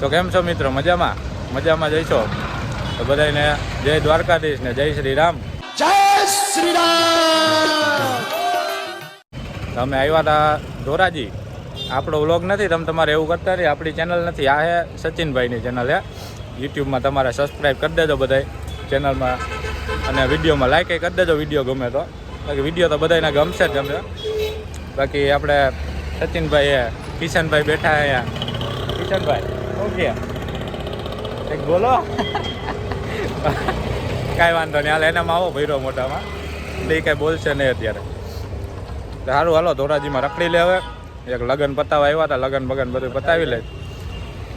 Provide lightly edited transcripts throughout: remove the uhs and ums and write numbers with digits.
તો કેમ છો મિત્રો? મજામાં જઈશો તો બધાને જય દ્વારકાધીશ ને જય શ્રી રામ. જય શ્રી રામ. તમે આવ્યા હતા ધોરાજી. આપણો વ્લોગ નથી, તમે તમારે એવું કરતા રહી. આપણી ચેનલ નથી, આ હે સચિનભાઈની ચેનલ હે. યુટ્યુબમાં તમારે સબસ્ક્રાઈબ કરી દેજો બધાય ચેનલમાં, અને વિડીયોમાં લાઈક કરી દેજો વિડીયો ગમે તો. બાકી વિડીયો તો બધાને ગમશે જ ગમે. બાકી આપણે સચિનભાઈ હે, કિશનભાઈ બેઠા અહીંયા. કિશનભાઈ ઓકે એક બોલો. કાંઈ વાંધો નહીં, હાલ એનામાં આવો ભૈરો મોટામાં એટલે એ કાંઈ બોલશે નહીં અત્યારે. સારું હાલો ધોરાજીમાં રખડી લે. હવે એક લગ્ન પતાવવા આવ્યા હતા, લગ્ન બગન બધું પતાવી લે.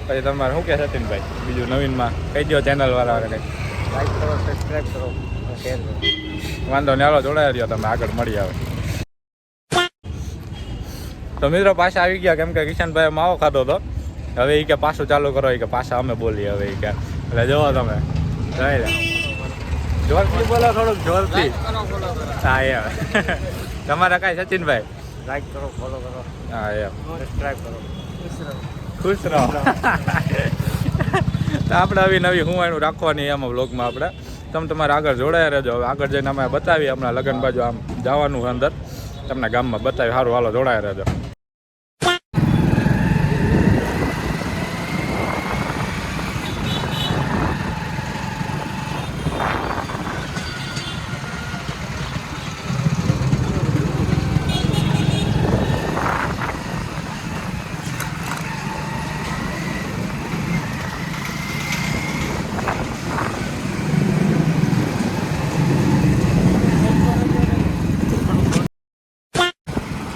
પછી તમારે શું કહે સચિનભાઈ બીજું નવીનમાં કહી દો ચેનલવાળાને કંઈક. લાઈક કરો, સબસ્ક્રાઈબ કરો, શેર કરો. વાંધો નહીં, હાલો જોડાઈ રહ્યો, તમે આગળ મળી આવે. તો મિત્રો પાછા આવી ગયા, કેમ કે કિશનભાઈ માવો ખાધો હતો. હવે એ કે પાછું ચાલુ કરો, એ કે પાછા અમે બોલીએ હવે એ કે. એટલે જોવો તમે જોરથી બોલો, થોડુંક જોરથી. હા એમ. તમારા કાંઈ સચિનભાઈ લાઈક કરો, ફોલો કરો, હા એમ સબસ્ક્રાઈબ કરો. ખુશ રહો. તો આપણે આવી નવી હુંવાણું રાખવાની એમાં વ્લોગમાં આપણે તમે તમારે આગળ જોડાયા રહેજો. હવે આગળ જઈને અમે બતાવીએ હમણાં લગ્ન બાજુ આમ જવાનું અંદર, તમને ગામમાં બતાવી. સારું હાલો જોડાયા રહેજો.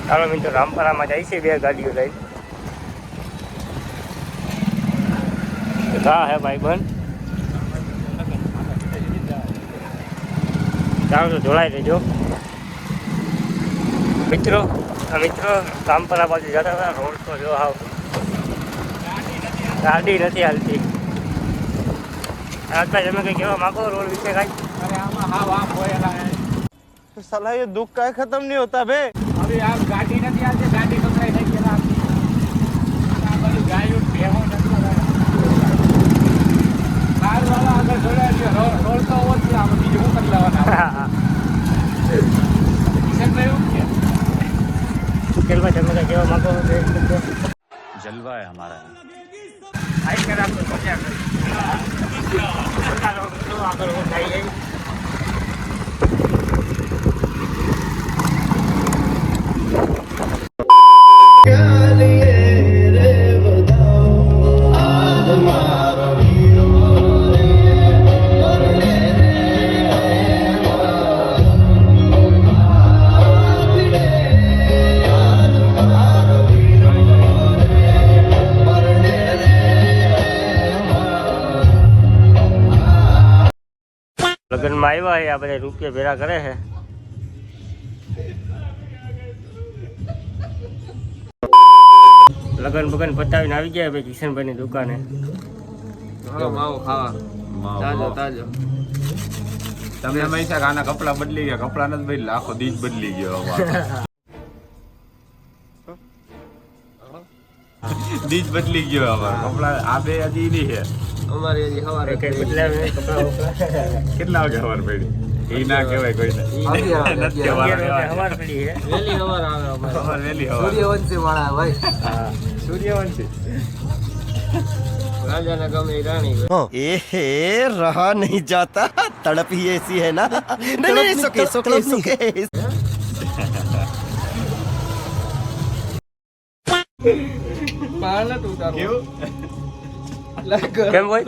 ચાલો મિત્રો, રામપરામાં જાય છે 2 ગાડીઓ લઈ. હા હે ભાઈ બંધ. ચાલો તો જોડાઈ દેજો મિત્રો. રામપરા બાજુ જતા હતા. રોડ તો જો હાવ ગાડી નથી હાલતી. આજકાલ તમે કંઈ કહેવા માંગો રોડ વિશે કાંઈ? અરે આમાં હા આમ હોય साला ये दुख का खत्म नहीं होता बे. હવે આમ ગાડી નથી આવતી, ગાડી કચરાઈ થઈ ગયેલા આ બધું ગાયું ભેહો નથી. કારવાળા આગળ જોડાઈ ગયો, રોડ તો ઓછી આમ બીજું શું કરી લેવાના. કિશનભાઈ એવું કે તમે કંઈ કહેવા માંગો? જલવા હે હમારા. આઈ કર આપકો મજા કરો. આગળ હું થઈ ગઈ. લગ્નમાં આવ્યા છે, આ બધા રૂપિયા ભેરા કરે છે. લગ્ન બગન પતાવીને આવી ગયા ભાઈ કિશનભાઈ ની દુકાને. માવો ખાવા તાજો તાજો. તમે હંમેશા આના કપડા બદલી ગયા, કપડા નથી બદલી, આખો દીજ બદલી ગયો. દીજ બદલી ગયો અમારે. કપડા આ બે હજી નહીં છે અમારે. હજી સવારે કઈ બદલાવ નહીં કપડા વપડા. કેટલા વાગે સવાર પડી એ ના કહેવાય કોઈને. નથી કહેવાય. સવાર પડી છે. વહેલી સવાર આવે અમારે. વહેલી સવાર. सूर्यवंशी वाला भाई. હા સૂર્યવંશી રાજાના ગમે રાણી. ए रहा नहीं जाता, तड़प ही ऐसी है ना. नहीं सुके सुके. કેવું કેમ ભાઈ?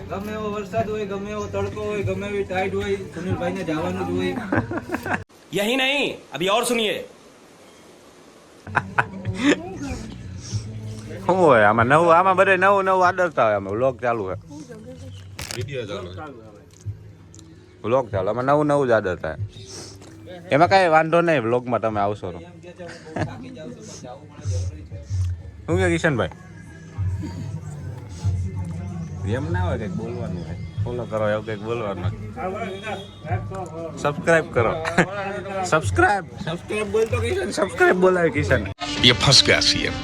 ગમે એવો વરસાદ હોય, ગમે એવો તડકો હોય, ગમે એવી ટાઈડ હોય, સુનિલભાઈ ને જવાનું જ હોય. यही नहीं, अभी और सुनिए. શું હોય આમાં નવું? આમાં બધે નવું આદરતા હોય. આમાં વ્લોગ ચાલુ હોય, વિડીયો ચાલુ, વ્લોગ ચાલુ. આમાં નવું જ આદરતા હોય. એમાં કાંઈ વાંધો નહીં, વ્લોગમાં તમે આવશો તો. શું કે કિશનભાઈ? એમ ના હોય કંઈક બોલવાનું હોય ફોલો કરો એવું કંઈક બોલવાનું સબસ્ક્રાઇબ કરો સબસ્ક્રાઇબ બોલતો કિશન સબસ્ક્રાઇબ બોલાવે કિશન ये फंस गया सीएम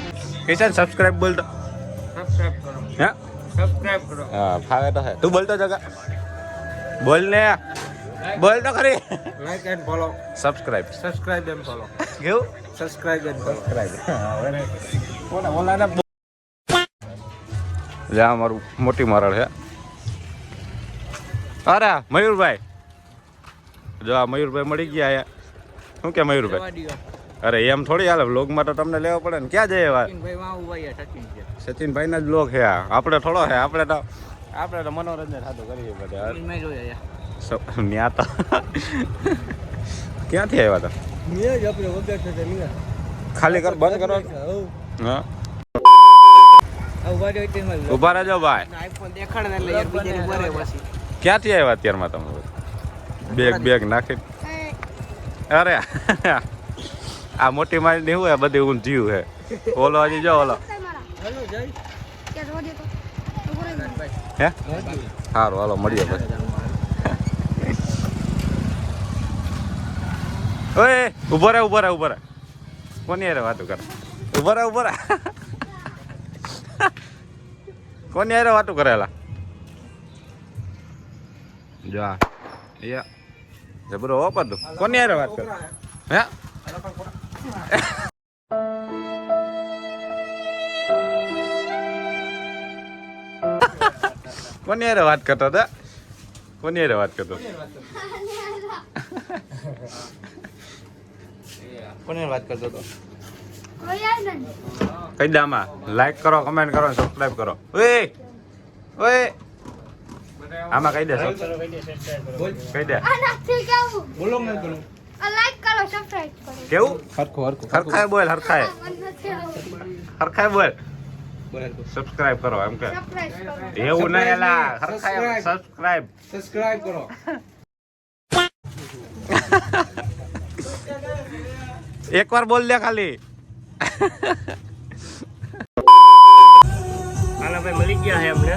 કિશન સબસ્ક્રાઇબ બોલતો સબસ્ક્રાઇબ કરો હા સબસ્ક્રાઇબ કરો હા ફાવે તો હે તું બોલતો જગા બોલ ને બોલ તો ખરી like and follow subscribe and follow કેવું સબસ્ક્રાઇબ એન્ડ ફોલો જ્યાં અમારું મોટી મરડ છે અરે મયુરભાઈ જો આ મયુરભાઈ મળી ગયા અહીંયા શું કે મયુરભાઈ અરે એમ થોડી હાલે વ્લોગમાં તો તમને લેવો પડે ને ક્યાં જઈએ વાત સચિનભાઈ ના જ વ્લોગ છે આ આપણે થોડો છે આપણે તો મનોરંજન સારું કરીએ બધા ત્યાં તો ક્યાંથી આવ્યા હતા ખાલી કર બંધ કરો હા ઉભા રહેજો ભાઈ ક્યાંથી આવ્યા અત્યારમાં તમે બેગ નાખી અરે આ મોટી મારી નહીં હોય બધી ઊંઘ જીવ છે ઓલો હજી જો ઓલો હે સારું હાલો મળીએ પછી ઓય ઉભો રહે કોની યાર વાતો કરે ઉભો રહે કોની યાર વાતો કરેલા જા યા જબરો ઓપર તું કોની યાર વાત કરે હે કોની યાર વાત કરતો હતા કોની યાર વાત કરતો કોને વાત કરતો હતો કઈ દે આમાં લાઈક કરો કમેન્ટ કરો સબસ્ક્રાઇબ કરો ઓય આમાં કહી દે કહી દે બોલો ને બોલો લાઈક કરો સબસ્ક્રાઇબ કરો કેવું હરખું હરખાય બોલ હરખાય બોલ સબસ્ક્રાઇબ કરો એમ કે સબસ્ક્રાઇબ કરો એવું નહીં એલા હરખાય સબસ્ક્રાઇબ કરો એકવાર બોલ દે ખાલી આના ભાઈ મળી ગયા છે અમને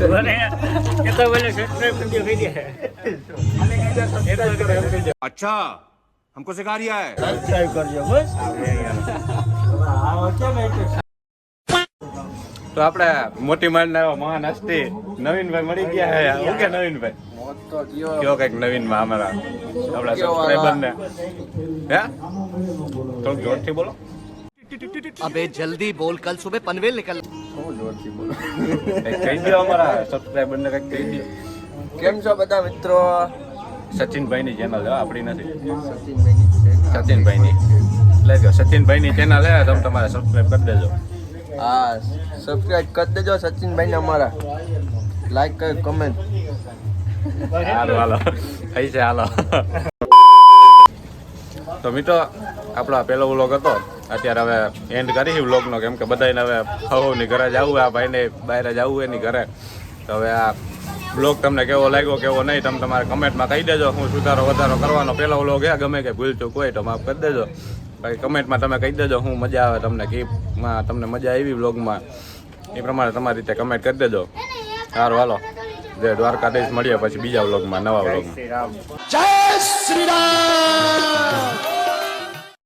બને એ તો બોલે સબસ્ક્રાઇબ કરી દે अच्छा हमको सिखा रिया है સબસ્ક્રાઇબ કરજો બસ તો આપણે મોટી માંડના મહાન હસ્તી નવીનભાઈ મળી ગયા હે શું કે નવીનભાઈ કયો કઈક નવીનમાં અમારા આપણા સબસ્ક્રાઇબર ને હે થોડુંક જોરથી બોલો अबे जल्दी बोल कल सुबह पनवेल निकल શું જોરથી બોલો કંઈક કહી દો અમારા સબસ્ક્રાઇબર ને કંઈક કહી દો કેમ છો બધા મિત્રો સચિનભાઈની ચેનલ છે આપણી નથી સચિનભાઈની એટલે જો સચિનભાઈની ચેનલ છે તમે તમારે સબસ્ક્રાઇબ કરી દેજો હા સબસ્ક્રાઇબ કરી દેજો સચિનભાઈ ને અમારા લાઈક કર કમેન્ટ હાલો થઈ છે હાલો તો મિત્રો આપણો આ પહેલો વ્લોગ હતો અત્યારે હવે એન્ડ કરી વ્લોગનો કેમ કે બધાને હવે હવની ઘરે જવું આ ભાઈને બહાર જવું એની ઘરે તો હવે આ વ્લોગ તમને કેવો લાગ્યો કેવો નહીં તમે તમારે કમેન્ટમાં કહી દેજો હું સુધારો વધારો કરવાનો પહેલો વ્લોગ છે ગમે કે ભૂલ ચૂક હોય તો માફ કરી દેજો બાકી કમેન્ટમાં તમે કહી દેજો હું મજા આવે તમને કીમાં તમને મજા આવી વ્લોગમાં એ પ્રમાણે તમારી રીતે કમેન્ટ કરી દેજો સારું હાલો જય દ્વારકાધીશ મળીએ પછી બીજા વ્લોગમાં નવા વ્લોગમાં जय श्री राम